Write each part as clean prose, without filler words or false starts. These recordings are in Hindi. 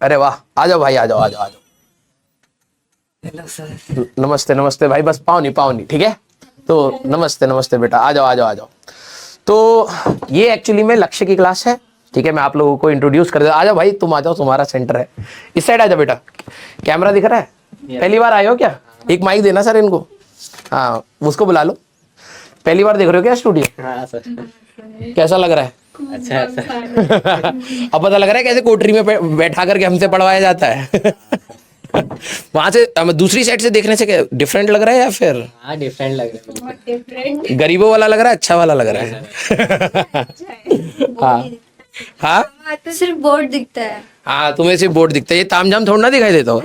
अरे वाह, आ जाओ भाई, आ जाओ आ जाओ आ जाओ। Hello sir. नमस्ते नमस्ते भाई, बस पाँव नहीं, ठीक है। तो नमस्ते नमस्ते बेटा, आ जाओ आ जाओ आ जाओ। तो ये एक्चुअली में लक्ष्य की क्लास है, ठीक है। मैं आप लोगों को इंट्रोड्यूस कर दे, आ जाओ भाई, तुम आ जाओ, तुम्हारा सेंटर है। इस साइड आ जाओ बेटा, कैमरा दिख रहा है? पहली बार आए हो क्या? एक माइक देना सर इनको, हाँ उसको बुला लो। पहली बार देख रहे हो क्या स्टूडियो? हाँ सर। कैसा लग रहा है? अच्छा है सर। अब पता लग रहा है कैसे कोठरी में बैठा करके हमसे पढ़वाया जाता है। वहां से दूसरी साइड से देखने से क्या डिफरेंट लग रहा है या फिर? हाँ डिफरेंट लग रहा है बिल्कुल। गरीबों वाला लग रहा है, अच्छा वाला लग रहा है? हाँ हाँ तो सिर्फ बोर्ड दिखता है। हाँ, तुम्हें सिर्फ बोर्ड दिखता है, ये तामझाम थोड़ा ना दिखाई देता हो।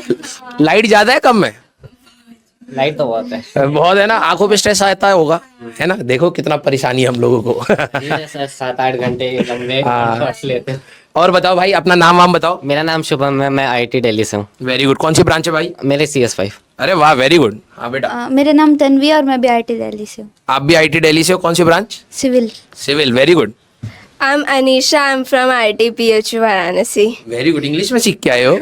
लाइट ज्यादा है कम है? लाइट तो बहुत है। बहुत है ना, आंखों पे स्ट्रेस आता होगा, है ना। देखो कितना परेशानी है हम लोगों को। ये सर 7-8 घंटे लंबे हाँ। शॉट्स लेते हैं। और बताओ भाई, अपना नाम वाम बताओ। मेरा नाम शुभम है, मैं आईटी दिल्ली से हूँ। वेरी गुड, कौन सी ब्रांच है भाई? मेरे CS5। अरे वाह, वेरी गुड। हाँ बेटा, मेरा नाम तन्वी है और मैं भी आईटी दिल्ली से हूँ, आप भी आईटी दिल्ली से हो, कौन सी branch? Civil. Civil, very good I'm Anisha. I'm from ITPHU Varanasi. Very good. English में सीख के आए हो?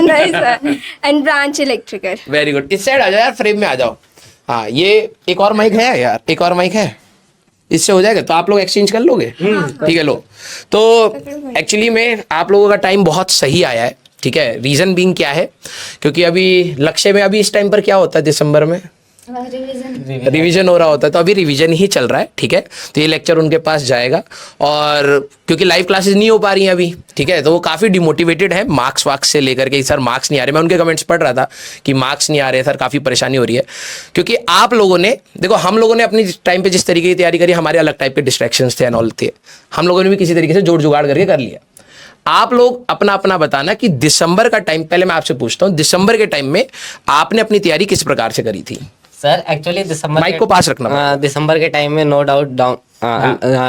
Nice sir. And branch electrical. Very good. इस साइड आ जाओ यार, फ्रेम में आ जाओ। हाँ, ये एक और माइक है यार, एक और माइक है, इससे हो जाएगा। तो आप लोग एक्सचेंज कर लोगे? ठीक है, लो। तो एक्चुअली में आप लोगों का टाइम बहुत सही आया है, ठीक है। रीजन बीइंग क्या है, क्योंकि अभी लक्ष्य में अभी इस टाइम पर क्या होता है, दिसंबर में रिवीजन हो रहा होता है, तो अभी रिवीजन ही चल रहा है, ठीक है। तो ये लेक्चर उनके पास जाएगा, और क्योंकि लाइव क्लासेस नहीं हो पा रही हैं अभी, ठीक है, तो वो काफ़ी डिमोटिवेटेड है मार्क्स वार्क्स से लेकर के। सर मार्क्स नहीं आ रहे, मैं उनके कमेंट्स पढ़ रहा था कि मार्क्स नहीं आ रहे सर, काफ़ी परेशानी हो रही है। क्योंकि आप लोगों ने देखो, हम लोगों ने अपनी टाइम पे जिस तरीके की तैयारी करी, हमारे अलग टाइप के डिस्ट्रैक्शंस थे एंड ऑल थे, हम लोगों ने भी किसी तरीके से जोड़ जुगाड़ करके कर लिया। आप लोग अपना अपना बताना कि दिसंबर का टाइम, पहले मैं आपसे पूछता हूँ, दिसंबर के टाइम में आपने अपनी तैयारी किस प्रकार से करी थी? सर एक्चुअली दिसंबर माइक को पास रखना पड़ेगा। दिसंबर के टाइम में नो डाउट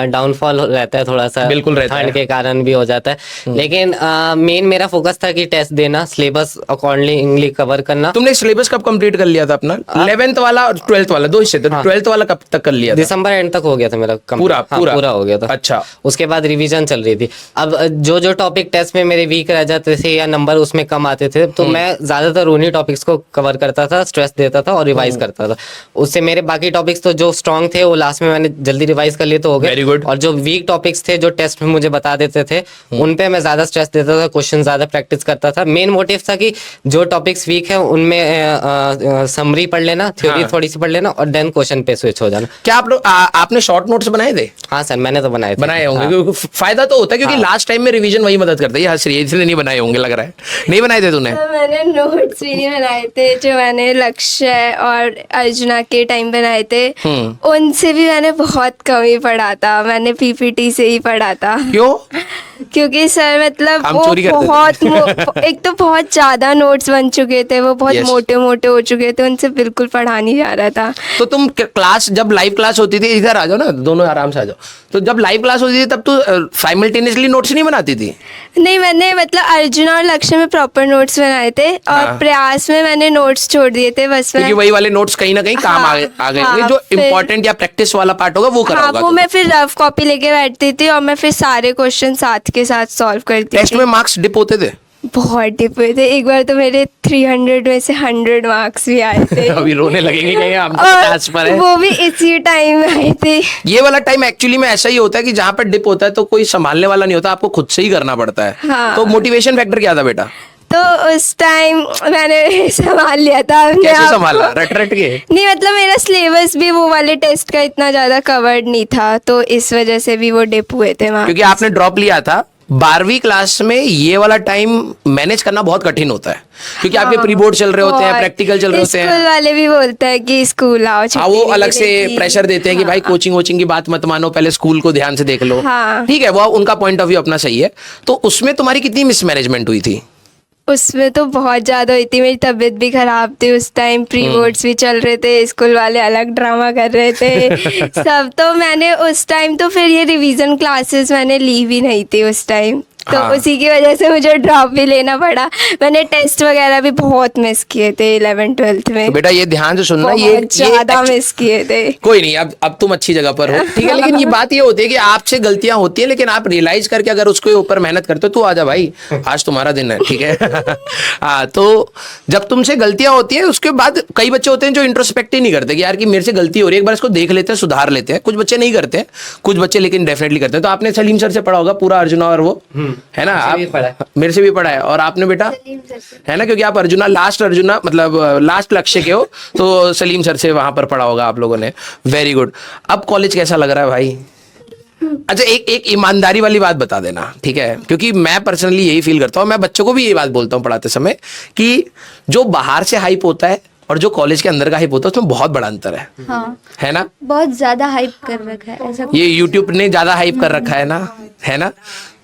डाउनफॉल रहता है थोड़ा सा, बिल्कुल रहता है। ठंड के कारण भी हो जाता है, लेकिन मेन मेरा फोकस था कि टेस्ट देना, सिलेबस अकॉर्डिंगली कवर करना। तुमने सिलेबस कब कंप्लीट कर लिया था अपना? 11th वाला और 12th वाला, दो हिस्से थे। 12th वाला कब तक कर लिया था? दिसंबर एंड तक हो गया था मेरा पूरा पूरा हो गया था। अच्छा। उसके बाद रिवीजन चल रही थी। अब जो जो टॉपिक टेस्ट में मेरे वीक रह जाते थे या नंबर उसमें कम आते थे, तो मैं ज्यादातर उन्हीं टॉपिक्स को कवर करता था, स्ट्रेस देता था और रिवाइज करता था। उससे मेरे बाकी टॉपिक्स तो जो स्ट्रॉन्ग थे वो लास्ट में मैंने जल्दी रिवाइज कर लिए तो हो गए। Very good. और जो वीक टॉपिक्स थे जो टेस्ट में मुझे बता देते थे, उन पे मैं ज्यादा स्ट्रेस देता था, क्वेश्चन ज्यादा प्रैक्टिस करता था। मेन मोटिव था कि जो टॉपिक्स वीक है उनमें समरी पढ़ लेना, थ्योरी थोड़ी सी पढ़ लेना और देन क्वेश्चन पे स्विच हो जाना। क्या आप लोग आपने शॉर्ट नोट्स बनाए थे? हाँ सर, मैंने तो बनाए होंगे, क्योंकि फायदा तो होता है, क्योंकि लास्ट टाइम में रिवीजन वही मदद करता है। ये हंस रही है, इसलिए नहीं बनाए होंगे लग रहा है। नहीं बनाए थे तूने? तो मैंने नोट्स भी नहीं बनाए थे, जो मैंने लक्ष्य और अर्जुना के टाइम बनाए थे उनसे भी मैंने बहुत कम ही पढ़ा था। मैंने PPT से ही पढ़ा था। क्यों? क्योंकि सर मतलब हम वो चोरी करते एक तो बहुत ज्यादा नोट्स बन चुके थे, वो बहुत Yes. मोटे मोटे हो चुके थे, उनसे बिल्कुल पढ़ा नहीं जा रहा था। तो तुम क्लास, जब लाइव क्लास होती थी, इधर आ जाओ ना, दोनों आराम से आ जाओ। तो जब लाइव क्लास होती थी तब तू साइमल्टेनियसली नोट्स नहीं बनाती थी? नहीं, मैंने मतलब अर्जुना और लक्ष्य में प्रॉपर नोट्स बनाए थे, और प्रयास में मैंने नोट्स छोड़ दिए थे बस। क्योंकि वही वाले नोट्स कहीं ना कहीं काम आ गए होंगे, जो फिर- इम्पोर्टेंट या प्रैक्टिस वाला पार्ट होगा वो करा हाँ, होगा वो तुमने। मैं फिर रफ कॉपी लेके बैठती थी और मैं फिर सारे क्वेश्चन साथ के साथ सॉल्व करती टेस्ट थी। में मार्क्स डिप होते थे? बहुत डिप हुए थे। एक बार तो मेरे 300 में से 100 मार्क्स भी आए थे। अभी रोने लगेंगे कहीं हम तो और 50 पर है। वो भी इसी टाइम में आए थे। ये वाला टाइम एक्चुअली में ऐसा ही होता है कि जहाँ पर डिप होता है तो कोई संभालने वाला नहीं होता, आपको खुद से ही करना पड़ता है। हाँ। तो मोटिवेशन फैक्टर क्या था बेटा? तो उस टाइम मैंने संभाल लिया था अपने कैसे आप संभाला? को। रट रट के? नहीं, मतलब मेरा सिलेबस भी वो वाले टेस्ट का इतना ज्यादा कवर्ड नहीं था, तो इस वजह से भी वो डिप हुए थे वहाँ। क्योंकि आपने ड्रॉप लिया था 12वीं क्लास में, ये वाला टाइम मैनेज करना बहुत कठिन होता है, क्योंकि आपके प्री बोर्ड चल रहे होते हैं, बहुत। प्रैक्टिकल चल रहे होते हैं। स्कूल वाले भी बोलते हैं कि स्कूल आओ, हाँ, छुट्टी वो नहीं अलग से मिलेगी। प्रेशर देते हैं कि भाई कोचिंग वोचिंग की बात मत मानो, पहले स्कूल को ध्यान से देख लो। हाँ। ठीक है, वो उनका पॉइंट ऑफ व्यू अपना सही है। तो उसमें तुम्हारी कितनी मिसमैनेजमेंट हुई थी? उसमें तो बहुत ज्यादा हुई थी। मेरी तबीयत भी खराब थी उस टाइम, प्री बोर्ड्स भी चल रहे थे, स्कूल वाले अलग ड्रामा कर रहे थे सब। तो मैंने उस टाइम तो फिर ये रिवीजन क्लासेस मैंने ली भी नहीं थी उस टाइम। तो हाँ। उसी की वजह से मुझे ड्रॉप भी लेना पड़ा। मैंने टेस्ट वगैरह भी बहुत मिस किए थे 11th-12th में, तो बेटा ये ध्यान से सुनना, बहुत ज्यादा actually- मिस किए थे। कोई नहीं, अब तुम अच्छी जगह पर हो, ठीक है। लेकिन ये बात ये होती है कि आपसे गलतियां होती है, लेकिन आप रियलाइज करके अगर उसके ऊपर मेहनत करते हो तो आजा भाई, आज तुम्हारा दिन है, ठीक है। हाँ, तो जब तुमसे गलतियां होती है उसके बाद कई बच्चे होते हैं जो इंट्रोस्पेक्ट ही नहीं करते कि यार कि मेरे से गलती हो रही है, एक बार इसको देख लेते हैं, सुधार लेते हैं। कुछ बच्चे नहीं करते, कुछ बच्चे लेकिन डेफिनेटली करते हैं। तो आपने सलीम सर से पढ़ा होगा पूरा अर्जुना और वो, है ना? मुझसे भी पढ़ा है। आप मेरे से भी पढ़ा है, और आपने बेटा, है ना? क्योंकि आप अर्जुना मतलब लास्ट लक्ष्य के हो, तो सलीम सर से वहां पर पढ़ा होगा आप लोगों ने। Very good. अब कॉलेज कैसा लग रहा है भाई? अच्छा, एक ईमानदारी वाली बात बता देना, ठीक है? क्योंकि मैं पर्सनली यही फील करता हूँ, मैं बच्चों को भी यही बात बोलता हूँ पढ़ाते समय, कि जो बाहर से हाइप होता है और जो कॉलेज के अंदर का हाइप होता है उसमें बहुत बड़ा अंतर है, हाँ, है ना? बहुत ज्यादा हाइप कर रखा है ऐसा। ये यूट्यूब ने ज्यादा हाइप कर रखा है ना?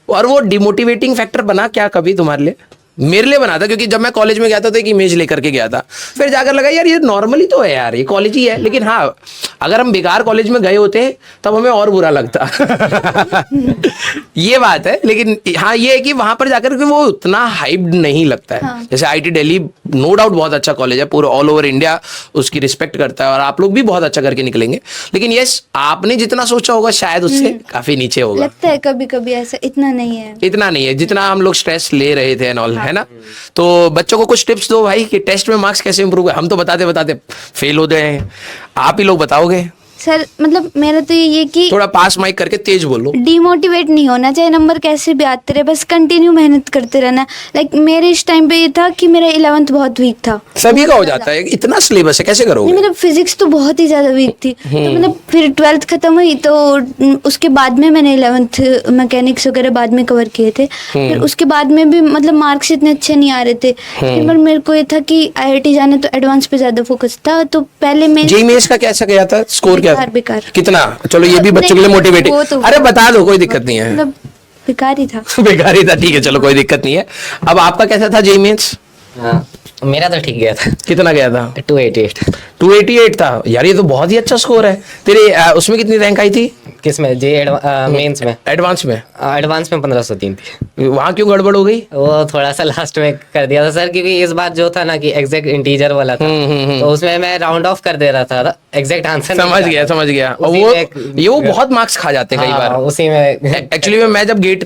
और वो डिमोटिवेटिंग फैक्टर बना क्या कभी तुम्हारे लिए? मेरे लिए बना था, क्योंकि जब मैं कॉलेज में गया था तो एक इमेज लेकर के गया था, फिर जाकर लगा यार ये नॉर्मली तो है यार, ये कॉलेज ही है। लेकिन हाँ, अगर हम बेकार कॉलेज में गए होते तब हमें और बुरा लगता। ये बात है। लेकिन हाँ, ये है कि वहां पर जाकर के वो उतना हाइप्ड नहीं लगता है। हाँ। जैसे आईटी दिल्ली नो डाउट बहुत अच्छा कॉलेज है, पूरा ऑल ओवर इंडिया उसकी रिस्पेक्ट करता है, और आप लोग भी बहुत अच्छा करके निकलेंगे। लेकिन यस, आपने जितना सोचा होगा शायद उससे काफी नीचे होगा। लगता है कभी कभी ऐसा, इतना नहीं है। इतना नहीं है जितना हम लोग स्ट्रेस ले रहे थे एंड ऑल, है ना? तो बच्चों को कुछ टिप्स दो भाई कि टेस्ट में मार्क्स कैसे इंप्रूव है। हम तो बताते बताते फेल होते हैं, आप ही लोग बताओगे। सर मतलब मेरा तो ये कि थोड़ा पास माइक करके तेज बोलो। डिमोटिवेट नहीं होना चाहिए, नंबर कैसे भी आते रहे, बस कंटिन्यू मेहनत करते रहना। लाइक मेरे इस टाइम पे ये था कि मेरा 11th बहुत वीक था। सभी का हो जाता है, इतना सिलेबस है, कैसे नहीं करोगे? मतलब फिजिक्स तो बहुत ही ज्यादा वीक थी, तो मतलब फिर 12th खत्म हुई तो उसके बाद में मैंने 11th मैकेनिक्स वगैरह बाद में कवर किए थे। फिर उसके बाद में भी मतलब मार्क्स इतने अच्छे नहीं आ रहे थे, फिर मेरे को ये था कि IIT जाना, तो एडवांस पे ज्यादा फोकस था। तो पहले मैं जेईई मेंस का कैसा गया था, स्कोर क्या था? बेकार। कितना? चलो ये भी बच्चों के लिए नहीं, मोटिवेटिंग। वो तो- अरे बता दो, कोई दिक्कत नहीं है। मतलब बेकार ही था। बेकार ही था, ठीक है, चलो कोई दिक्कत नहीं है। अब आपका कैसा था जेईई मेंस? हाँ, मेरा तो ठीक गया था, कितना गया था? 288। 288 था यार, ये तो बहुत ही अच्छा स्कोर है। तेरे उसमें कितनी रैंक आई थी? किसमें? मेंस में? एडवांस में? एडवांस में 1503 थी। वहां क्यों गड़बड़ हो गई? वो थोड़ा सा लास्ट में कर दिया था सर, क्योंकि इस बार जो था ना कि एग्जैक्ट इंटीजर वाला था, तो उसमें मैं राउंड ऑफ कर दे रहा था, एग्जैक्ट आंसर समझ गया। और उसी वो में ये वो बहुत मार्क्स खा जाते हैं कई बार। उसी में एक्चुअली में मैं जब गेट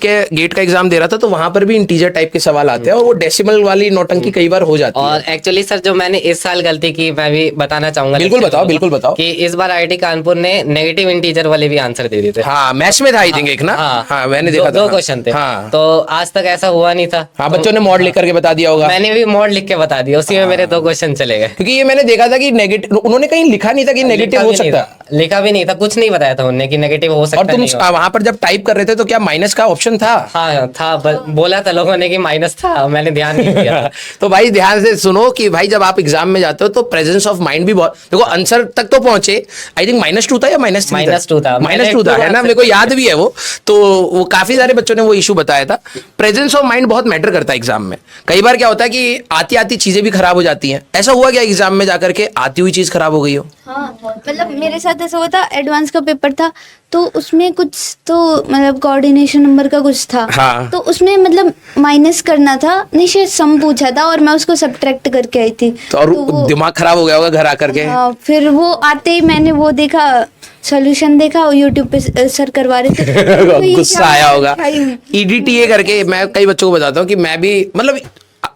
का एग्जाम दे रहा था तो वहां पर भी इंटीजर टाइप के सवाल आते हैं, और वो डेसिमल वाली नौटंकी कई बार हो जाती है। और एक्चुअली सर जो मैंने इस साल गलती की, मैं भी बताना चाहूंगा। बिल्कुल बताओ। कि इस बार IIT कानपुर ने नेगेटिव इंटीजर वाले भी आंसर दे दिए थे। हाँ, मैथ्स में था आई थिंक एक ना। हाँ, मैंने देखा था। दो क्वेश्चन थे। हाँ, तो आज तक ऐसा हुआ नहीं था। हाँ, बच्चों ने मॉड लिख करके बता दिया होगा। मैंने भी मॉड लिख के बता दिया, उसी में मेरे 2 क्वेश्चन चले गए। क्योंकि ये मैंने देखा था कि नेगेटिव, उन्होंने कहीं लिखा नहीं था कि नेगेटिव हो सकता। लिखा भी नहीं था, कुछ नहीं बताया था उन्होंने कि नेगेटिव हो सकता और तुम नहीं हो। वहां पर जब टाइप कर रहे थे तो क्या माइनस का ऑप्शन था? हाँ था, बोला था लोगों ने कि माइनस था, मैंने ध्यान नहीं दिया। तो भाई ध्यान से सुनो कि भाई जब आप एग्जाम में जाते हो तो प्रेजेंस ऑफ माइंड भी बहुत, देखो आंसर तक तो पहुंचे। आई थिंक -2 था या -3 था? -2 था। -2 था, है ना? मेरे को याद भी है वो। तो वो काफी सारे बच्चों ने वो इशू बताया था। प्रेजेंस ऑफ माइंड बहुत मैटर करता है एग्जाम में। कई बार क्या होता है कि आती आती चीजें भी खराब हो जाती हैं। ऐसा हुआ क्या एग्जाम में जाकर के आती हुई चीज खराब हो गई हो? हाँ मतलब मेरे साथ ऐसा हुआ था, एडवांस का पेपर था तो उसमें कुछ तो मतलब कोऑर्डिनेशन नंबर का कुछ था। हाँ। तो उसमें मतलब माइनस करना था, नहीं शायद सम पूछा था और मैं उसको सब्ट्रैक्ट करके आई थी। तो और दिमाग खराब हो गया होगा घर आकर के। हाँ, फिर वो आते ही मैंने वो देखा, सॉल्यूशन देखा और यूट्यूब पे सर करवा रहे थे। तो ये गुस्सा क्या आया होगा। भाई? EDTA करके मैं कई बच्चों को बताता हूँ कि मैं भी मतलब,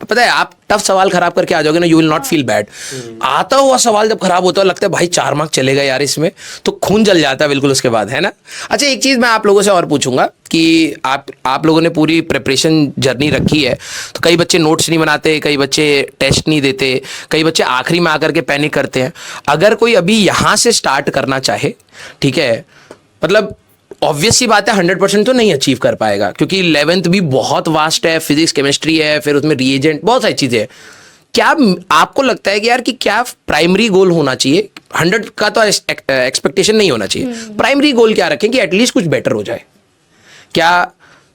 पता है आप टफ सवाल खराब करके आ जाओगे ना, you will not feel bad. आता हुआ सवाल जब खराब होता है लगता है भाई 4 मार्क चले गए यार इसमें, तो खून जल जाता है बिल्कुल उसके बाद, है ना? अच्छा, एक चीज मैं आप लोगों से और पूछूंगा कि आप लोगों ने पूरी प्रिपरेशन जर्नी रखी है, तो कई बच्चे नोट्स नहीं बनाते, कई बच्चे टेस्ट नहीं देते, कई बच्चे आखिरी में आकर के पैनिक करते हैं। अगर कोई अभी यहाँ से स्टार्ट करना चाहे, ठीक है, मतलब ऑब्वियस सी बात है 100% तो नहीं अचीव कर पाएगा, क्योंकि 11th भी बहुत वास्ट है, फिजिक्स केमिस्ट्री है, फिर उसमें रिएजेंट बहुत सारी चीजें हैं। क्या आपको लगता है कि यार कि क्या प्राइमरी गोल होना चाहिए? 100 का तो एक्सपेक्टेशन नहीं होना चाहिए। प्राइमरी गोल क्या रखें कि एटलीस्ट कुछ बेटर हो जाए? क्या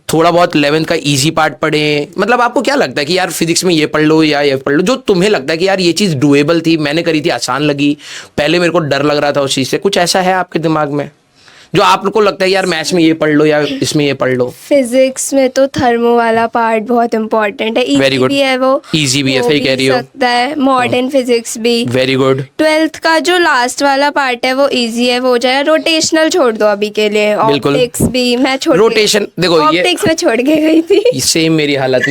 थोड़ा बहुत 11th का इजी पार्ट पढ़ें? मतलब आपको क्या लगता है कि यार फिजिक्स में ये पढ़ लो या ये पढ़ लो, जो तुम्हें लगता है कि यार ये चीज़ डुएबल थी, मैंने करी थी, आसान लगी, पहले मेरे को डर लग रहा था उस चीज़ से, कुछ ऐसा है आपके दिमाग में जो आपको लगता है यार मैथ्स में ये पढ़ लो या इसमें ये पढ़ लो? फिजिक्स में तो थर्मो वाला पार्ट बहुत इम्पोर्टेंट है, Very इजी good. भी है वो, Easy भी है, हो सही कह रही हो। सकता है, मॉडर्न फिजिक्स भी। Very good. 12th का जो लास्ट वाला पार्ट है वो इजी है, वो हो जाएगा। रोटेशनल छोड़ दो अभी के लिए, बिल्कुल। ऑप्टिक्स भी मैं छोड़ रोटेशन देखो ये ऑप्टिक्स में छोड़ के गई थी। सेम मेरी हालत।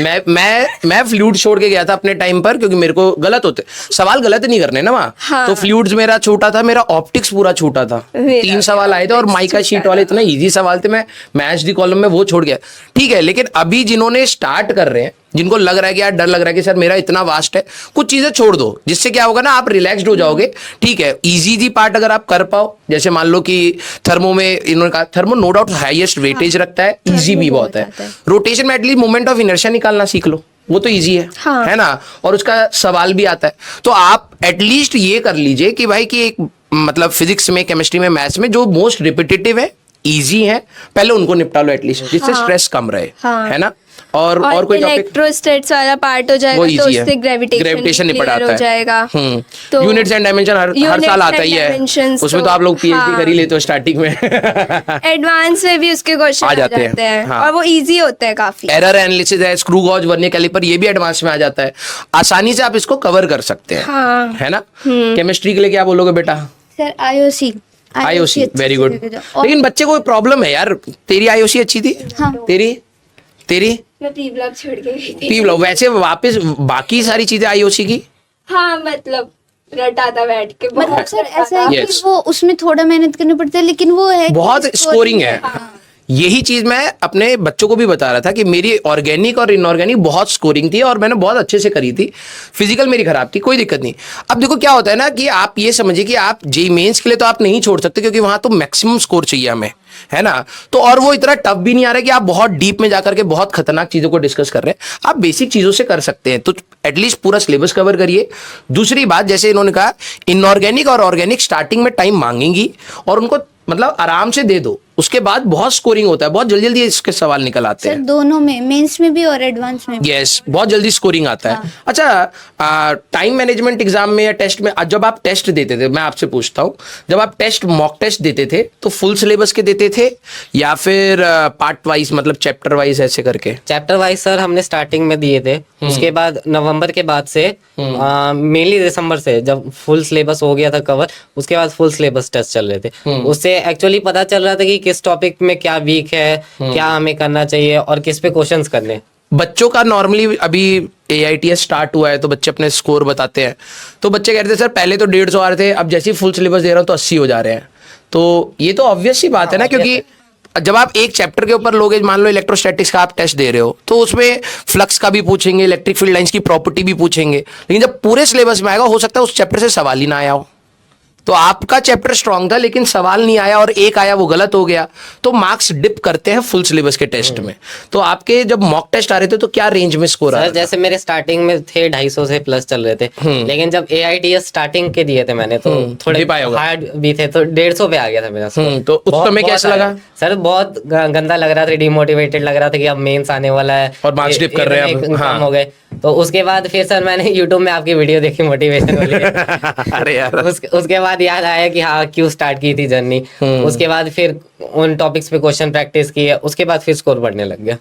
मैं फ्लूइड छोड़ के गया था अपने टाइम पर, क्योंकि मेरे को गलत होते सवाल गलत नहीं करने ना वहाँ। हाँ। तो फ्लूइड्स मेरा छोटा था, मेरा ऑप्टिक्स पूरा छोटा था। मेरा 3 सवाल आए थे और माइका शीट वाले इतना इजी सवाल थे, मैं मैथ्स दी कॉलम में वो छोड़ गया। ठीक है, लेकिन अभी जिन्होंने स्टार्ट कर रहे हैं, जिनको लग रहा है कि यार डर लग रहा है कि सर मेरा इतना वास्ट है, कुछ चीजें छोड़ दो, जिससे क्या होगा ना आप रिलैक्स्ड हो जाओगे। ठीक है, इजी पार्ट अगर आप कर पाओ, जैसे मान लो कि थर्मो में इन्होंने कहा, thermo no doubt highest weightage रखता है, इजी भी बहुत है। रोटेशन में एटलीस्ट मोमेंट ऑफ इनर्शिया निकालना सीख लो, वो तो इजी है। हाँ। है ना, और उसका सवाल भी आता है। तो आप एटलीस्ट ये कर लीजिए कि भाई कि एक मतलब फिजिक्स में, केमिस्ट्री में, मैथ्स में जो मोस्ट रिपीटेटिव है, इजी है, पहले उनको निपटा लो एटलीस्ट, जिससे स्ट्रेस कम रहे। हाँ। है ना, और कोई टॉपिक? इलेक्ट्रोस्टैट्स वाला पार्ट हो जाएगा, वो तो easy है। उससे ग्रेविटेशन नहीं पढ़ाता हो है। जाएगा। तो units and dimension her units साल and आता ही है, dimensions उसमें तो आप लोग पीएचडी हाँ। कर ही लेते हो स्टार्टिंग में। एडवांस में भी उसके क्वेश्चन आ आ जाते जाते हैं। हैं, हाँ। और वो इजी होता है काफी। एरर एनालिसिस है, स्क्रू गॉज, वर्नियर कैलिपर, ये भी एडवांस में आ जाता है। आसानी से आप इसको कवर कर सकते हैं। हाँ। है ना। केमिस्ट्री के लिए क्या बोलोगे बेटा? Sir IOC IOC very good. लेकिन बच्चे को प्रॉब्लम है यार, तेरी आईओसी अच्छी थी? हाँ। तेरी मैं पी ब्लॉक छोड़ के गई थी। P block. वैसे वापस बाकी सारी चीजें आईओसी की हाँ, मतलब रटा था बैठ के, मतलब बहुत सर रटा ऐसा है था। कि Yes. वो उसमें थोड़ा मेहनत करनी पड़ती है, लेकिन वो है कि बहुत स्कोरिंग है। यही चीज मैं अपने बच्चों को भी बता रहा था कि मेरी ऑर्गेनिक और इनऑर्गेनिक बहुत स्कोरिंग थी और मैंने बहुत अच्छे से करी थी। फिजिकल मेरी खराब थी, कोई दिक्कत नहीं। अब देखो क्या होता है ना कि आप ये समझिए कि आप जेईई मेंस के लिए तो आप नहीं छोड़ सकते, क्योंकि वहां तो मैक्सिमम स्कोर चाहिए हमें, है ना। तो और वो इतना टफ भी नहीं आ रहा है कि आप बहुत डीप में जाकर के बहुत खतरनाक चीजों को डिस्कस कर रहे हैं। आप बेसिक चीजों से कर सकते हैं, तो एटलीस्ट पूरा सिलेबस कवर करिए। दूसरी बात, जैसे इन्होंने कहा, इनऑर्गेनिक और ऑर्गेनिक स्टार्टिंग में टाइम मांगेंगी, और उनको मतलब आराम से दे दो, उसके बाद बहुत स्कोरिंग होता है, बहुत जल्दी जल्दी इसके सवाल निकल आते सर हैं। दोनों में, मेंस में भी और एडवांस में भी। यस, बहुत जल्दी स्कोरिंग आता है। अच्छा, टाइम मैनेजमेंट एग्जाम में या टेस्ट में, जब आप टेस्ट देते थे, मैं आपसे पूछता हूँ, जब आप टेस्ट मॉक टेस्ट देते थे तो फुल सिलेबस के देते थे या फिर पार्ट वाइज, मतलब चैप्टर वाइज ऐसे करके? चैप्टर वाइज सर हमने स्टार्टिंग में दिए थे, उसके बाद नवंबर के बाद से मेनली दिसंबर से जब फुल सिलेबस हो गया था कवर, उसके बाद फुल सिलेबस टेस्ट चल रहे थे। उससे एक्चुअली पता चल रहा था कि किस टॉपिक में क्या वीक है, क्या हमें करना चाहिए और किस पे क्वेश्चंस करने। बच्चों का नॉर्मली अभी AITS स्टार्ट हुआ है तो बच्चे अपने स्कोर बताते हैं, तो बच्चे कहते हैं सर पहले तो 150 आ रहे थे, अब जैसे ही फुल सिलेबस दे रहा हूँ तो 80 हो जा रहे हैं। तो ये तो ऑब्वियस सी बात है ना, क्योंकि जब आप एक चैप्टर के ऊपर लोगे, मान लो इलेक्ट्रोस्टैटिक्स का आप टेस्ट दे रहे हो, तो उसमें फ्लक्स का भी पूछेंगे, इलेक्ट्रिक फील्ड लाइंस की प्रॉपर्टी भी पूछेंगे, लेकिन जब पूरे सिलेबस में आएगा हो सकता है उस चैप्टर से सवाल ही ना आया हो। तो आपका चैप्टर स्ट्रांग था लेकिन सवाल नहीं आया और एक आया वो गलत हो गया, तो मार्क्स डिप करते हैं फुल सिलेबस के टेस्ट में। तो आपके जब मॉक टेस्ट आ रहे थे तो क्या रेंज में स्कोर आ रहा सर जैसे मेरे स्टार्टिंग में थे 250 से प्लस चल रहे थे, लेकिन जब AITS स्टार्टिंग के दिए थे मैंने तो थोड़े dip आया होगा। हार्ड भी थे, तो 150 पे आ गया था मेरा score। तो उस समय कैसा बहुत लगा? सर बहुत गंदा लग रहा था, डिमोटिवेटेड लग रहा था कि अब मेंस आने वाला है और marks dip कर रहे हैं अब। इतने हाँ। कम हो गए। तो उसके बाद फिर सर मैंने YouTube में आपकी वीडियो देखी मोटिवेशन वाली। अरे यार, उसके बाद याद आया कि हाँ क्यों स्टार्ट की थी जर्नी। उसके बाद फिर उन टॉपिक्स पे क्वेश्चन प्रैक्टिस की है, उसके बाद फिर स्कोर बढ़ने लग गया।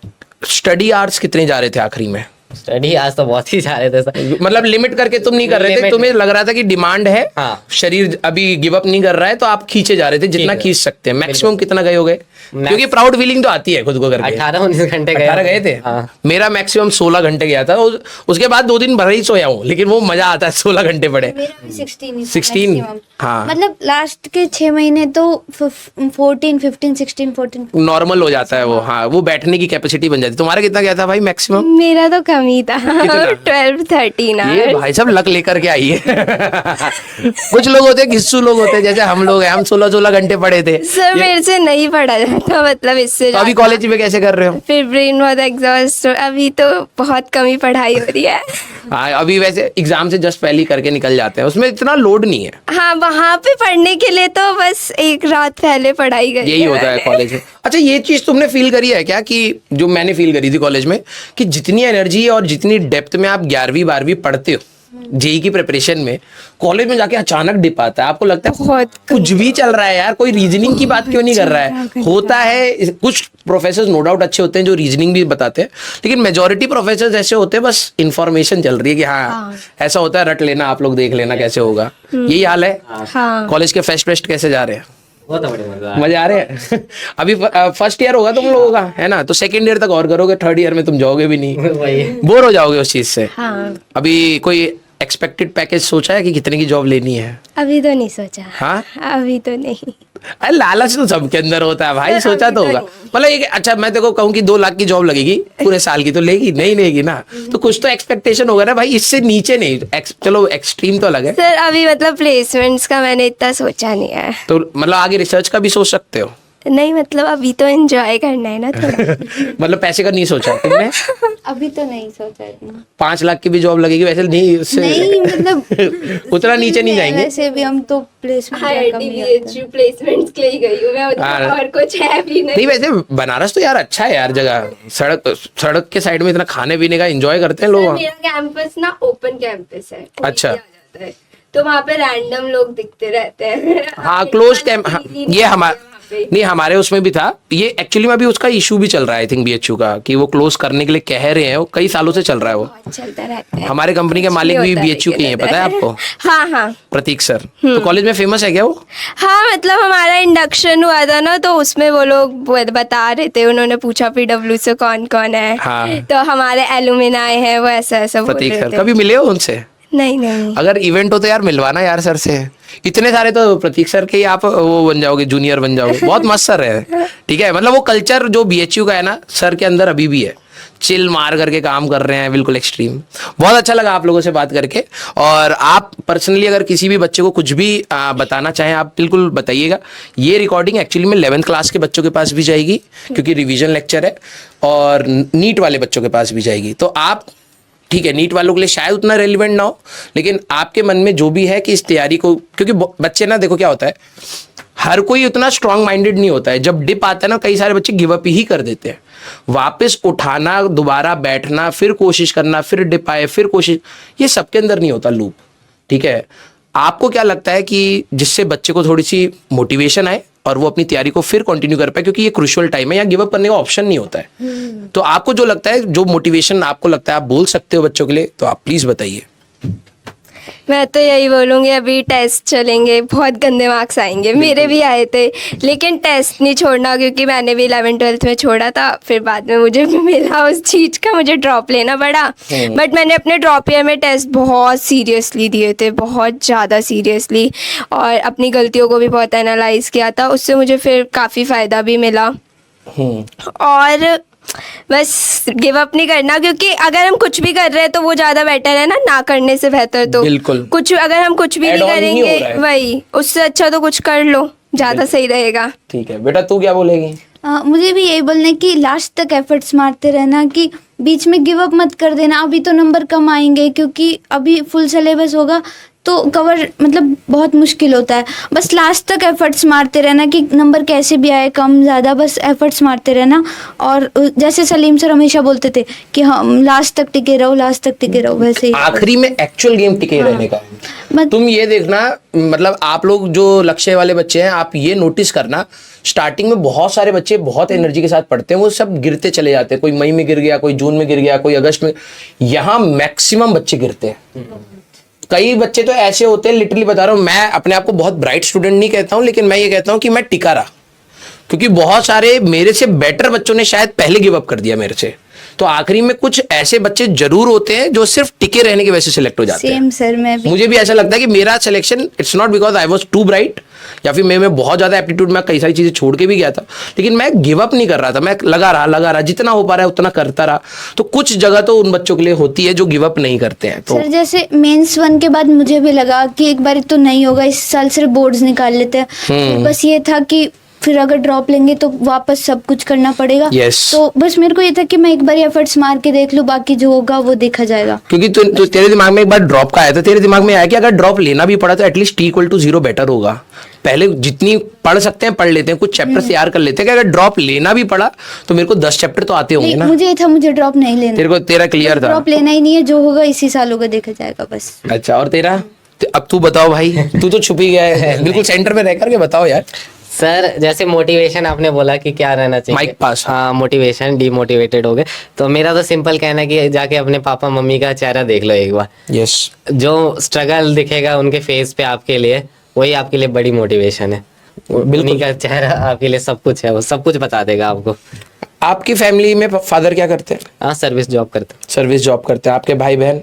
स्टडी आवर्स कितने जा रहे थे आखिरी में? स्टडी आज तो बहुत ही जा रहे थे सर। मतलब लिमिट करके तुम नहीं कर रहे थे, Limit- तुम्हें लग रहा था कि डिमांड है, हाँ। शरीर अभी गिव अप नहीं कर रहा है, तो आप खींचे जा रहे थे जितना ठीक है। खींच सकते हैं। मैक्सिमम कितना गए हो गए? Max- क्योंकि प्राउड फीलिंग तो आती है खुद को करके। 18-19 घंटे 18 गए थे? हाँ। मेरा मैक्सिमम 16 घंटे गया था। उसके बाद 2 दिन भर ही सोया हूँ, लेकिन वो मजा आता है 16 घंटे पड़े। मेरा भी 16 ही था 16? maximum। हाँ। मतलब लास्ट के 6 महीने तो 14, 15, 16, 14। नॉर्मल हो जाता है वो। हाँ, वो बैठने की कैपेसिटी बन जाती। तुम्हारा कितना गया था भाई मैक्सिमम? मेरा तो कम ही था, 12-13 ये भाई सब लक लेकर के आई है। कुछ लोग होते हैं, घिस्सू लोग होते हैं, जैसे हम लोग हैं, हम 16 घंटे पढ़े थे। सर मेरे से नहीं पढ़ा जाता, मतलब इससे तो अभी ज्यादा। कॉलेज में कैसे कर रहे हो? फिर ब्रेन बहुत एग्जॉस्ट, अभी तो बहुत कम ही पढ़ाई हो रही है। हाँ, अभी वैसे एग्जाम से जस्ट पहले ही करके निकल जाते हैं, उसमें इतना लोड नहीं है। हाँ, वहाँ पे पढ़ने के लिए तो बस एक रात पहले पढ़ाई करी यही होता है कॉलेज में। अच्छा, ये चीज तुमने फील करी है क्या कि जो मैंने फील करी थी कॉलेज में, कि जितनी एनर्जी और जितनी डेप्थ में आप 11वीं 12वीं पढ़ते हो जेई की प्रिपरेशन में, कॉलेज में जाके अचानक डिप आता है, आपको लगता है बहुत कुछ भी चल रहा है यार, कोई रीजनिंग की बात क्यों नहीं कर रहा है? होता है, कुछ प्रोफेसर नो डाउट अच्छे होते हैं जो रीजनिंग भी बताते हैं, लेकिन मेजोरिटी प्रोफेसर ऐसे होते हैं बस इंफॉर्मेशन चल रही है कि हाँ ऐसा होता है, रट लेना, आप लोग देख लेना कैसे होगा। यही हाल है। हाँ कॉलेज के फेस्ट कैसे जा रहे हैं? बहुत बड़े मजा मजे आ रहे हैं? अभी फर्स्ट ईयर होगा तुम लोगों का, है ना? तो सेकंड ईयर तक और करोगे, थर्ड ईयर में तुम जाओगे भी नहीं, वही बोर हो जाओगे उस चीज से। हाँ अभी कोई एक्सपेक्टेड पैकेज सोचा है कि कितने की जॉब लेनी है? अभी तो नहीं सोचा। हाँ, अभी तो नहीं। अरे लालच तो सबके अंदर होता है भाई, सर, सोचा अभी तो तो होगा। नहीं। मतलब ये अच्छा, मैं देखो कहूँ कि 2 लाख की जॉब लगेगी पूरे साल की, तो लेगी नहीं लेगी ना, तो कुछ तो एक्सपेक्टेशन होगा ना भाई, इससे नीचे नहीं। चलो एक्सट्रीम तो अलग है, सर अभी मतलब प्लेसमेंट्स का मैंने इतना सोचा नहीं है। तो मतलब आगे रिसर्च का भी सोच सकते हो। नहीं मतलब अभी तो एंजॉय करना है ना थोड़ा। मतलब पैसे का नहीं सोचा तुमने? अभी तो नहीं सोचा इतना। 5 लाख की भी जॉब लगेगी वैसे नहीं, उससे नहीं मतलब उतना नीचे नहीं जाएंगे। वैसे भी हम तो प्लेसमेंट प्लेसमेंट्स के लिए गई हूँ मैं, हाँ। और कुछ है भी नहीं वैसे बनारस तो यार अच्छा है यार जगह, सड़क के साइड में इतना खाने पीने का एंजॉय करते हैं लोग वहाँ। मेरा कैंपस ना ओपन कैंपस है, कोई अच्छा। भी आ जाता है, तो वहाँ पे रैंडम लोग दिखते रहते हैं। हाँ क्लोज कैंप, ये हमारा नहीं, हमारे उसमें भी था ये। एक्चुअली में अभी उसका इशू भी चल रहा है आई थिंक बीएचयू का, कि वो क्लोज करने के लिए कह रहे हैं, वो कई सालों से चल रहा है वो। चलता रहता है। हमारे कंपनी के मालिक भी होता है बीएचयू के ही हैं, लेकिन पता है आपको? हाँ हाँ प्रतीक सर तो कॉलेज में फेमस है क्या वो? हाँ, मतलब हमारा इंडक्शन हुआ था ना, तो उसमें वो लोग बता रहे थे, उन्होंने पूछा पीडब्ल्यू से कौन कौन है। हाँ। तो हमारे एलुमिनाई है, वो ऐसा ऐसा बोल प्रतीक रहे सर थे। कभी मिले हो उनसे? नहीं नहीं। अगर इवेंट हो तो यार मिलवाना यार सर से। इतने सारे तो प्रतीक सर के ही आप वो बन जाओगे, जूनियर बन जाओगे। बहुत मस्त सर है, ठीक है। मतलब वो कल्चर जो बीएचयू का है ना सर के अंदर अभी भी है, चिल मार करके काम कर रहे हैं, बिल्कुल एक्सट्रीम। बहुत अच्छा लगा आप लोगों से बात करके। और आप पर्सनली अगर किसी भी बच्चे को कुछ भी बताना चाहें आप बिल्कुल बताइएगा। ये रिकॉर्डिंग एक्चुअली में 11th क्लास के बच्चों के पास भी जाएगी, क्योंकि रिवीजन लेक्चर है, और नीट वाले बच्चों के पास भी जाएगी। तो आप ठीक है, नीट वालों के लिए शायद उतना रेलिवेंट ना हो, लेकिन आपके मन में जो भी है कि इस तैयारी को, क्योंकि बच्चे ना देखो क्या होता है, हर कोई उतना स्ट्रांग माइंडेड नहीं होता है। जब डिप आता है ना, कई सारे बच्चे गिव अप ही कर देते हैं। वापस उठाना, दोबारा बैठना, फिर कोशिश करना, फिर डिप आए, फिर कोशिश, ये सबके अंदर नहीं होता लूप, ठीक है। आपको क्या लगता है कि जिससे बच्चे को थोड़ी सी मोटिवेशन आए और वो अपनी तैयारी को फिर कंटिन्यू कर पाए, क्योंकि ये क्रूशियल टाइम है, यहाँ गिव अप करने का ऑप्शन नहीं होता है। तो आपको जो लगता है, जो मोटिवेशन आपको लगता है आप बोल सकते हो बच्चों के लिए, तो आप प्लीज बताइए। मैं तो यही बोलूँगी, अभी टेस्ट चलेंगे, बहुत गंदे मार्क्स आएंगे, मेरे भी आए थे, लेकिन टेस्ट नहीं छोड़ना, क्योंकि मैंने भी 11th-12th में छोड़ा था, फिर बाद में मुझे मिला उस चीज़ का, मुझे ड्रॉप लेना पड़ा। बट मैंने अपने ड्रॉप ईयर में टेस्ट बहुत सीरियसली दिए थे, बहुत ज़्यादा सीरियसली, और अपनी गलतियों को भी बहुत एनालाइज किया था, उससे मुझे फिर काफ़ी फ़ायदा भी मिला। और बस गिव अप नहीं करना, क्योंकि अगर हम कुछ भी कर रहे हैं तो वो ज़्यादा बेटर है ना करने से बेहतर। तो बिल्कुल। कुछ अगर हम कुछ भी Add नहीं on नहीं हो रहा करेंगे, है। वही उससे अच्छा तो कुछ कर लो, ज़्यादा सही रहेगा। ठीक है बेटा, तू क्या बोलेगी? मुझे भी यही बोलना है कि लास्ट तक एफर्ट्स मारते रहना, कि बीच में गिव अप मत कर देना। अभी तो नंबर कम आएंगे, क्योंकि अभी फुल सिलेबस होगा तो कवर मतलब बहुत मुश्किल होता है। बस लास्ट तक एफर्ट्स मारते रहना, कि नंबर कैसे भी आए, कम ज़्यादा, बस एफर्ट्स मारते रहना। और जैसे सलीम सर हमेशा बोलते थे कि हम लास्ट तक टिके रहो, लास्ट तक टिके रहो, वैसे ही आखिरी में एक्चुअल गेम टिके रहने का है। तुम ये देखना, मतलब आप लोग जो लक्ष्य वाले बच्चे हैं, आप ये नोटिस करना, स्टार्टिंग में बहुत सारे बच्चे बहुत एनर्जी के साथ पढ़ते हैं, वो सब गिरते चले जाते हैं। कोई मई में गिर गया, कोई जून में गिर गया, कोई अगस्त में। यहाँ मैक्सिमम बच्चे गिरते हैं। कई बच्चे तो ऐसे होते हैं, लिटरली बता रहा हूँ, मैं अपने आप को बहुत ब्राइट स्टूडेंट नहीं कहता हूँ, लेकिन मैं ये कहता हूँ कि मैं टिका रहा, क्योंकि बहुत सारे मेरे से बेटर बच्चों ने शायद पहले गिव अप कर दिया मेरे से। तो आखिरी में कुछ ऐसे बच्चे जरूर होते हैं जो सिर्फ टिके रहने की वजह से सिलेक्ट हो जाते हैं। सेम सर, मैं भी मुझे भी ऐसा लगता है कि मेरा selection it's not because I was too bright, या फिर मैं बहुत ज्यादा एप्टीट्यूड, मैं कई सारी चीजें छोड़ के भी गया था, लेकिन मैं गिव अप नहीं कर रहा था। मैं लगा रहा, जितना हो पा रहा है उतना करता रहा। तो कुछ जगह तो उन बच्चों के लिए होती है जो गिव अप नहीं करते हैं। तो सर जैसे मेंस 1 के बाद मुझे भी लगा कि एक बार तो नहीं होगा, इस साल सिर्फ बोर्ड्स निकाल लेते हैं। फिर बस ये था कि फिर अगर ड्रॉप लेंगे तो वापस सब कुछ करना पड़ेगा। Yes. तो बस मेरे को ये था कि मैं एक बार एफर्ट्स मार के देख लूँ, बाकी जो होगा वो देखा जाएगा। क्योंकि तू तेरे दिमाग में एक बार ड्रॉप का आया था, तेरे दिमाग में आया कि अगर ड्रॉप लेना भी पड़ा तो एटलीस्ट T=0 बेटर होगा। पहले जितनी पढ़ सकते हैं पढ़ लेते हैं, कुछ चैप्टर तैयार कर लेते हैं कि अगर ड्रॉप लेना भी पड़ा तो मेरे को 10 चैप्टर तो आते होंगे ना। मुझे ये था, मुझे ड्रॉप नहीं लेना, तेरे को तेरा क्लियर था। ड्रॉप लेना ही नहीं है, जो होगा इसी साल होगा, देखा जाएगा बस। अच्छा, और तेरा? अब तू बताओ भाई, तू तो छुप ही गया है, बिल्कुल सेंटर में रह करके बताओ यार। सर जैसे मोटिवेशन आपने बोला कि क्या रहना चाहिए, माइक पास। हाँ, मोटिवेशन डीमोटिवेटेड हो गए, तो मेरा तो सिंपल कहना है कि जाके अपने पापा मम्मी का चेहरा देख लो एक बार। यस। जो स्ट्रगल दिखेगा उनके फेस पे आपके लिए, वही आपके लिए बड़ी मोटिवेशन है। उन्हीं का चेहरा आपके लिए सब कुछ है, वो सब कुछ बता देगा आपको। आपकी फैमिली में फादर क्या करते हैं? हाँ, सर्विस जॉब करते सर्विस जॉब करते हैं। आपके भाई बहन?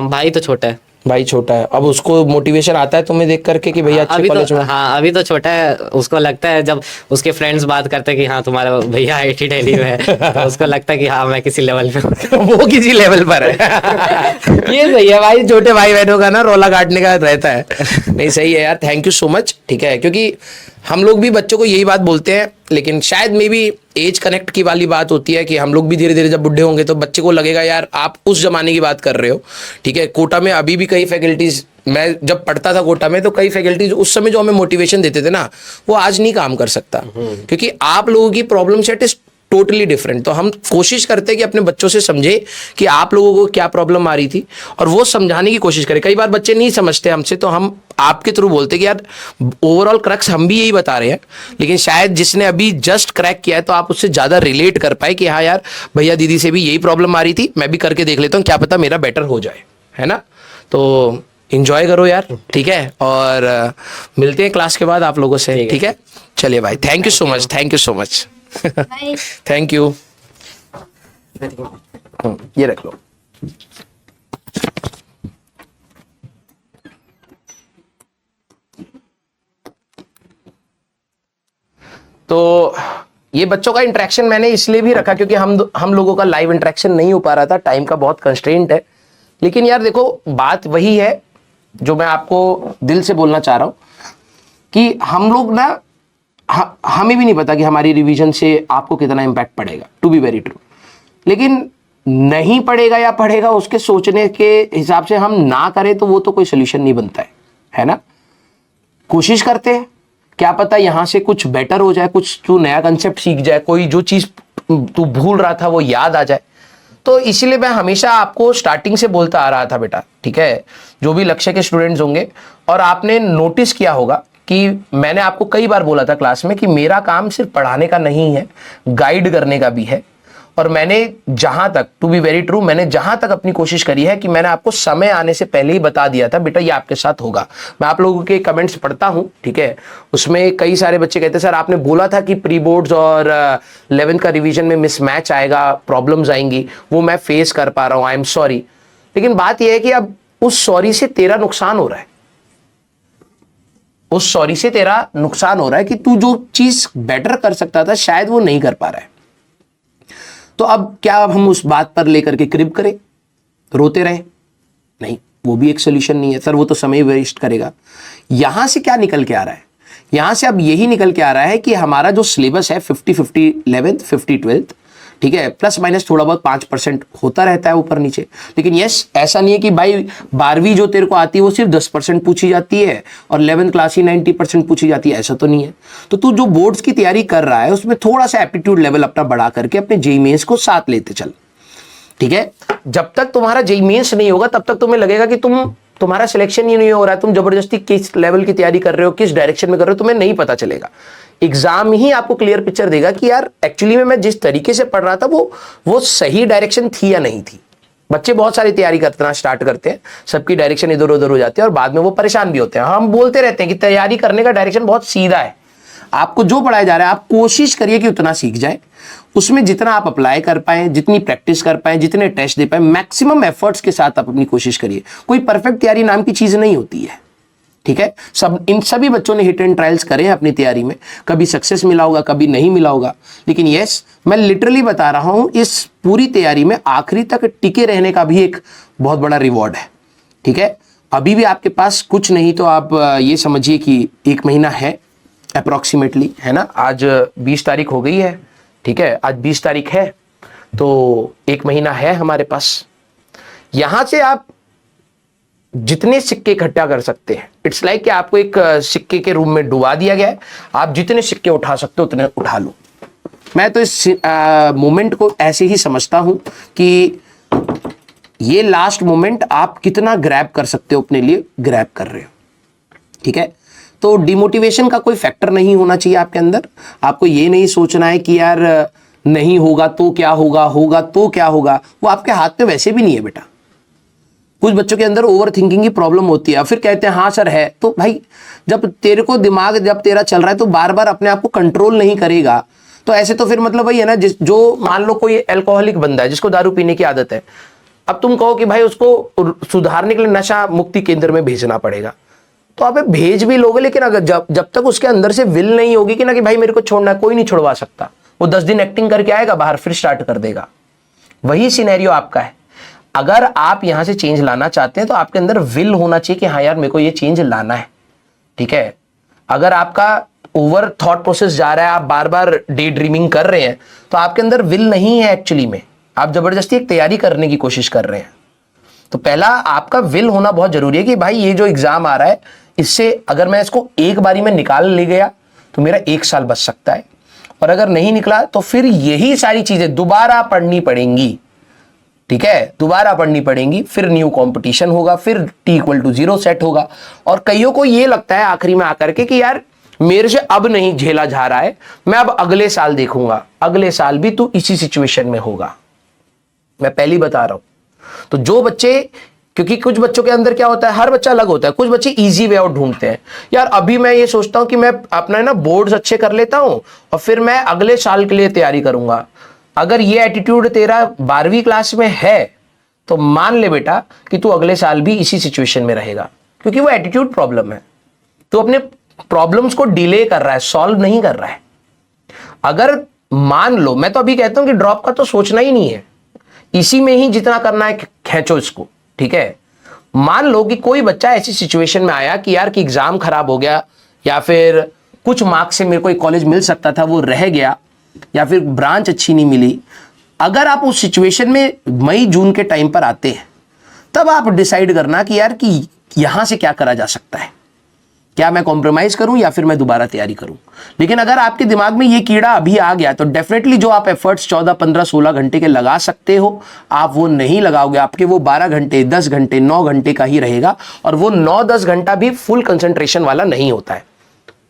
भाई तो छोटा है। भाई छोटा है। अब उसको मोटिवेशन आता है तुम्हें देख करके कि भैया अच्छे कॉलेज में? हाँ, अभी तो छोटा है, उसको लगता है जब उसके फ्रेंड्स बात करते हैं कि हाँ तुम्हारा भैया IIT दिल्ली में है, तो उसको लगता है कि हाँ मैं किसी लेवल पे हूँ। वो किसी लेवल पर है। ये सही है भाई, छोटे भाई बहनों का ना रोला काटने का रहता है। नहीं, सही है यार, थैंक यू सो मच। ठीक है, क्योंकि हम लोग भी बच्चों को यही बात बोलते हैं, लेकिन शायद मे बी एज कनेक्ट की वाली बात होती है कि हम लोग भी धीरे धीरे जब बुढ़े होंगे तो बच्चे को लगेगा यार आप उस जमाने की बात कर रहे हो। ठीक है, कोटा में अभी भी कई फैकल्टीज, मैं जब पढ़ता था कोटा में तो कई फैकल्टीज उस समय जो हमें मोटिवेशन देते थे ना, वो आज नहीं काम कर सकता, क्योंकि आप लोगों की problem set is totally different. तो हम कोशिश करते हैं कि अपने बच्चों से समझे कि आप लोगों को क्या प्रॉब्लम आ रही थी और वो समझाने की कोशिश करें। कई बार बच्चे नहीं समझते हमसे, तो हम आपके थ्रू बोलते हैं कि यार ओवरऑल क्रक्स हम भी यही बता रहे हैं, लेकिन शायद जिसने अभी जस्ट क्रैक किया है तो आप उससे ज्यादा रिलेट कर पाए कि हाँ यार भैया दीदी से भी यही प्रॉब्लम आ रही थी, मैं भी करके देख लेता हूँ, क्या पता मेरा बेटर हो जाए, है ना। तो इंजॉय करो यार, ठीक है, और मिलते हैं क्लास के बाद आप लोगों से। ठीक है, चलिए भाई, thank you so much, thank you so much, thank you. ये रख लो। तो ये बच्चों का इंटरेक्शन मैंने इसलिए भी रखा क्योंकि हम लोगों का लाइव इंटरेक्शन नहीं हो पा रहा था, टाइम का बहुत कंस्ट्रेंट है। लेकिन यार देखो, बात वही है जो मैं आपको दिल से बोलना चाह रहा हूं कि हम लोग ना, हमें भी नहीं पता कि हमारी रिवीजन से आपको कितना इम्पैक्ट पड़ेगा, टू बी वेरी ट्रू। लेकिन नहीं पड़ेगा या पड़ेगा उसके सोचने के हिसाब से हम ना करें तो वो तो कोई सोल्यूशन नहीं बनता है ना। कोशिश करते हैं, क्या पता यहां से कुछ बेटर हो जाए, कुछ तू नया कंसेप्ट सीख जाए, कोई जो चीज तू भूल रहा था वो याद आ जाए। तो इसीलिए मैं हमेशा आपको स्टार्टिंग से बोलता आ रहा था बेटा, ठीक है, जो भी लक्ष्य के स्टूडेंट्स होंगे, और आपने नोटिस किया होगा कि मैंने आपको कई बार बोला था क्लास में कि मेरा काम सिर्फ पढ़ाने का नहीं है, गाइड करने का भी है। और मैंने जहां तक, टू बी वेरी ट्रू, मैंने जहां तक अपनी कोशिश करी है कि मैंने आपको समय आने से पहले ही बता दिया था बेटा ये आपके साथ होगा। मैं आप लोगों के कमेंट्स पढ़ता हूं, ठीक है, उसमें कई सारे बच्चे कहते हैं सर आपने बोला था कि प्री बोर्ड्स और 11th का रिवीजन में मिसमैच आएगा, प्रॉब्लम्स आएंगी, वो मैं फेस कर पा रहा हूं, आई एम सॉरी। लेकिन बात यह है कि अब उस सॉरी से तेरा नुकसान हो रहा है, उस सॉरी से तेरा नुकसान हो रहा है कि तू जो चीज बेटर कर सकता था शायद वो नहीं कर पा रहा है। तो अब क्या हम उस बात पर लेकर के क्रिब करें, रोते रहे? नहीं, वो भी एक सोल्यूशन नहीं है सर, वो तो समय वेस्ट करेगा। यहां से क्या निकल के आ रहा है? यहां से अब यही निकल के आ रहा है कि हमारा जो सिलेबस है 50-50 11th 50 12th, ठीक है, प्लस माइनस थोड़ा बहुत 5% होता रहता है ऊपर नीचे। लेकिन यस, ऐसा नहीं है कि भाई 12वीं जो तेरे को आती है वो सिर्फ 10% पूछी जाती है और 11th क्लास ही 90% पूछी जाती है, ऐसा तो नहीं है। तो तू जो बोर्ड्स की तैयारी कर रहा है उसमें थोड़ा सा एप्टीट्यूड लेवल अपना बढ़ा करके अपने जेईई मेंस को साथ लेते चल, ठीक है। जब तक तुम्हारा जेईई मेंस नहीं होगा तब तक तुम्हें लगेगा कि तुम्हारा सिलेक्शन ही नहीं हो रहा है, तुम जबरदस्ती किस लेवल की तैयारी कर रहे हो, किस डायरेक्शन में कर रहे हो, तुम्हें नहीं पता चलेगा। एग्जाम ही आपको क्लियर पिक्चर देगा कि यार एक्चुअली में मैं जिस तरीके से पढ़ रहा था वो सही डायरेक्शन थी या नहीं थी। बच्चे बहुत सारी तैयारी करना स्टार्ट करते हैं, सबकी डायरेक्शन इधर उधर हो जाती है और बाद में वो परेशान भी होते हैं। हम बोलते रहते हैं कि तैयारी करने का डायरेक्शन बहुत सीधा है, आपको जो पढ़ाया जा रहा है आप कोशिश करिए कि उतना सीख जाए, उसमें जितना आप अप्लाई कर पाए, जितनी प्रैक्टिस कर पाए, जितने टेस्ट दे पाए, मैक्सिमम एफर्ट्स के साथ आप अपनी कोशिश करिए। कोई परफेक्ट तैयारी नाम की चीज नहीं होती है, ठीक है। इन सभी बच्चों ने हिट एंड ट्रायल्स करे हैं अपनी तैयारी में, कभी सक्सेस मिला होगा, कभी नहीं मिला होगा। लेकिन यस, मैं लिटरली बता रहा हूं, इस पूरी तैयारी में आखिरी तक टिके रहने का भी एक बहुत बड़ा रिवॉर्ड है, ठीक है। अभी भी आपके पास कुछ नहीं तो आप ये समझिए कि 1 महीना है, अप्रॉक्सीमेटली, है ना। आज 20 तारीख हो गई है, ठीक है, आज 20 तारीख है, तो 1 महीना है हमारे पास। यहां से आप जितने सिक्के इकट्ठा कर सकते हैं, इट्स लाइक कि आपको एक सिक्के के रूम में डुबा दिया गया है, आप जितने सिक्के उठा सकते हो उतने उठा लो। मैं तो इस मोमेंट को ऐसे ही समझता हूं कि ये लास्ट मोमेंट आप कितना ग्रैब कर सकते हो, अपने लिए ग्रैब कर रहे हो, ठीक है। तो डिमोटिवेशन का कोई फैक्टर नहीं होना चाहिए आपके अंदर। आपको ये नहीं सोचना है कि यार नहीं होगा तो क्या होगा, होगा तो क्या होगा, वो आपके हाथ में वैसे भी नहीं है बेटा। कुछ बच्चों के अंदर ओवर थिंकिंग की प्रॉब्लम होती है, फिर कहते हैं हाँ सर है, तो भाई जब तेरे को दिमाग जब तेरा चल रहा है तो बार बार अपने आप को कंट्रोल नहीं करेगा, तो ऐसे तो फिर मतलब वही है ना, जो मान लो कोई अल्कोहलिक बंदा है जिसको दारू पीने की आदत है, अब तुम कहो कि भाई उसको सुधारने के लिए नशा मुक्ति केंद्र में भेजना पड़ेगा, तो आप भेज भी लोगे, लेकिन अगर जब तक उसके अंदर से विल नहीं होगी कि ना कि भाई मेरे को छोड़ना है, कोई नहीं छुड़वा सकता। वो 10 दिन एक्टिंग करके आएगा बाहर, फिर स्टार्ट कर देगा। वही सिनेरियो आपका है। अगर आप यहां से चेंज लाना चाहते हैं तो आपके अंदर विल होना चाहिए कि हाँ यार मेरे को ये चेंज लाना है, ठीक है। अगर आपका ओवर थॉट प्रोसेस जा रहा है, आप बार बार डे ड्रीमिंग कर रहे हैं, तो आपके अंदर विल नहीं है एक्चुअली में, आप जबरदस्ती एक तैयारी करने की कोशिश कर रहे हैं। तो पहला आपका विल होना बहुत जरूरी है कि भाई ये जो एग्जाम आ रहा है, इससे अगर मैं इसको एक बारी में निकाल ले गया तो मेरा 1 साल बच सकता है, और अगर नहीं निकला तो फिर यही सारी चीजें दोबारा पढ़नी पड़ेंगी, ठीक है, दोबारा पढ़नी पड़ेंगी, फिर न्यू कंपटीशन होगा, फिर T=0 सेट होगा। और कईयों को ये लगता है आखिरी में आकर के कि यार मेरे से अब नहीं झेला जा रहा है, मैं अब अगले साल देखूंगा। अगले साल भी तू इसी सिचुएशन में होगा, मैं पहले बता रहा हूं। तो जो बच्चे, क्योंकि कुछ बच्चों के अंदर क्या होता है, हर बच्चा अलग होता है, कुछ बच्चे इजी वे आउट ढूंढते हैं। यार अभी मैं ये सोचता हूं कि मैं अपना ना बोर्ड्स अच्छे कर लेता हूं और फिर मैं अगले साल के लिए तैयारी करूंगा। अगर ये एटीट्यूड तेरा 12वीं क्लास में है तो मान ले बेटा कि तू अगले साल भी इसी सिचुएशन में रहेगा, क्योंकि वो एटीट्यूड प्रॉब्लम है। तू अपने प्रॉब्लम्स को डिले कर रहा है, सॉल्व नहीं कर रहा है। अगर मान लो, मैं तो अभी कहता हूं कि ड्रॉप का तो सोचना ही नहीं है, इसी में ही जितना करना है खींचो इसको, ठीक है। मान लो कि कोई बच्चा ऐसी सिचुएशन में आया कि यार कि एग्जाम खराब हो गया, या फिर कुछ मार्क्स से मेरे को एक कॉलेज मिल सकता था वो रह गया, या फिर ब्रांच अच्छी नहीं मिली। अगर आप उस सिचुएशन में मई जून के टाइम पर आते हैं, तब आप डिसाइड करना कि यार कि यहां से क्या करा जा सकता है, क्या मैं कॉम्प्रोमाइज करूं या फिर मैं दोबारा तैयारी करूं। लेकिन अगर आपके दिमाग में ये कीड़ा अभी आ गया तो डेफिनेटली जो आप एफर्ट्स 14, 15, 16 घंटे के लगा सकते हो, आप वो नहीं लगाओगे। आपके वो 12 घंटे, 10 घंटे, 9 घंटे का ही रहेगा, और वो 9-10 घंटा भी फुल कंसंट्रेशन वाला नहीं होता है।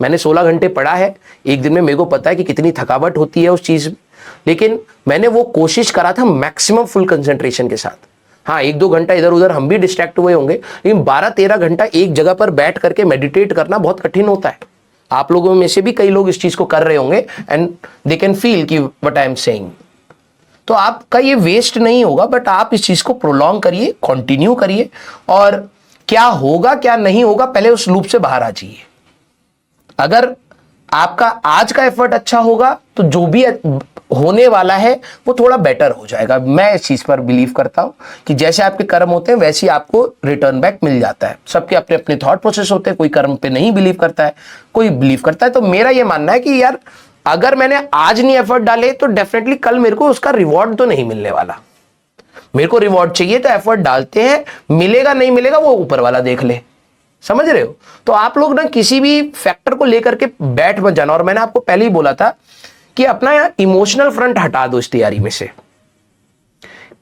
मैंने 16 घंटे पढ़ा है एक दिन में, मेरे को पता है कि कितनी थकावट होती है उस चीज में, लेकिन मैंने वो कोशिश करा था मैक्सिमम फुल कंसंट्रेशन के साथ। हाँ, 1-2 घंटा इधर उधर हम भी डिस्ट्रैक्ट हुए होंगे, लेकिन 12-13 घंटा एक जगह पर बैठ करके मेडिटेट करना बहुत कठिन होता है। आप लोगों में से भी कई लोग इस चीज को कर रहे होंगे, एंड दे कैन फील कि व्हाट आई एम सेइंग। तो आपका ये वेस्ट नहीं होगा, बट आप इस चीज को प्रोलॉन्ग करिए, कंटिन्यू करिए, और क्या होगा क्या नहीं होगा पहले उस लूप से बाहर आ जाइए। अगर आपका आज का एफर्ट अच्छा होगा तो जो भी होने वाला है वो थोड़ा बेटर हो जाएगा। मैं इस चीज पर बिलीव करता हूं कि जैसे आपके कर्म होते हैं वैसे ही आपको रिटर्न बैक मिल जाता है। सबके अपने अपने थॉट प्रोसेस होते हैं, कोई कर्म पे नहीं बिलीव करता है, कोई बिलीव करता है। तो मेरा ये मानना है कि यार अगर मैंने आज नहीं एफर्ट डाले तो डेफिनेटली कल मेरे को उसका रिवॉर्ड तो नहीं मिलने वाला। मेरे को रिवॉर्ड चाहिए तो एफर्ट डालते हैं, मिलेगा नहीं मिलेगा वो ऊपर वाला देख ले, समझ रहे हो। तो आप लोग ना किसी भी फैक्टर को लेकर के बैठ मत जाना। और मैंने आपको पहले ही बोला था कि अपना इमोशनल फ्रंट हटा दो इस तैयारी में से,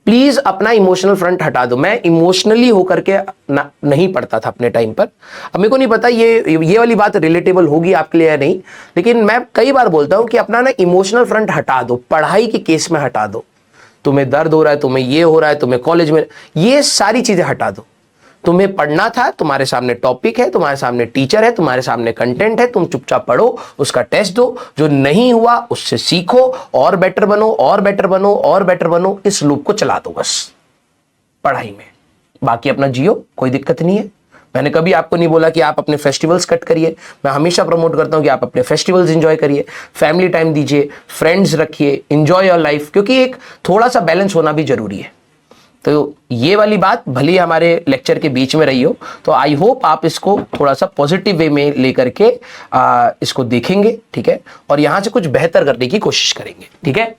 प्लीज अपना इमोशनल फ्रंट हटा दो। मैं इमोशनली होकर के नहीं पढ़ता था अपने टाइम पर। अब मेरे को नहीं पता ये वाली बात रिलेटेबल होगी आपके लिए या नहीं, लेकिन मैं कई बार बोलता हूं कि अपना ना इमोशनल फ्रंट हटा दो, पढ़ाई के केस में हटा दो। तुम्हें दर्द हो रहा है, तुम्हें ये हो रहा है, तुम्हें कॉलेज में, ये सारी चीजें हटा दो। तुम्हें पढ़ना था, तुम्हारे सामने टॉपिक है, तुम्हारे सामने टीचर है, तुम्हारे सामने कंटेंट है, तुम चुपचाप पढ़ो, उसका टेस्ट दो, जो नहीं हुआ उससे सीखो, और बेटर बनो, और बेटर बनो, और बेटर बनो। इस लूप को चला दो बस पढ़ाई में, बाकी अपना जियो, कोई दिक्कत नहीं है। मैंने कभी आपको नहीं बोला कि आप अपने फेस्टिवल्स कट करिए। मैं हमेशा प्रमोट करता हूं कि आप अपने फेस्टिवल्स एंजॉय करिए, फैमिली टाइम दीजिए, फ्रेंड्स रखिए, एंजॉय योर लाइफ, क्योंकि एक थोड़ा सा बैलेंस होना भी जरूरी है। तो ये वाली बात भले ही हमारे लेक्चर के बीच में रही हो, तो आई होप आप इसको थोड़ा सा पॉजिटिव वे में लेकर के इसको देखेंगे, ठीक है, और यहाँ से कुछ बेहतर करने की कोशिश करेंगे, ठीक है।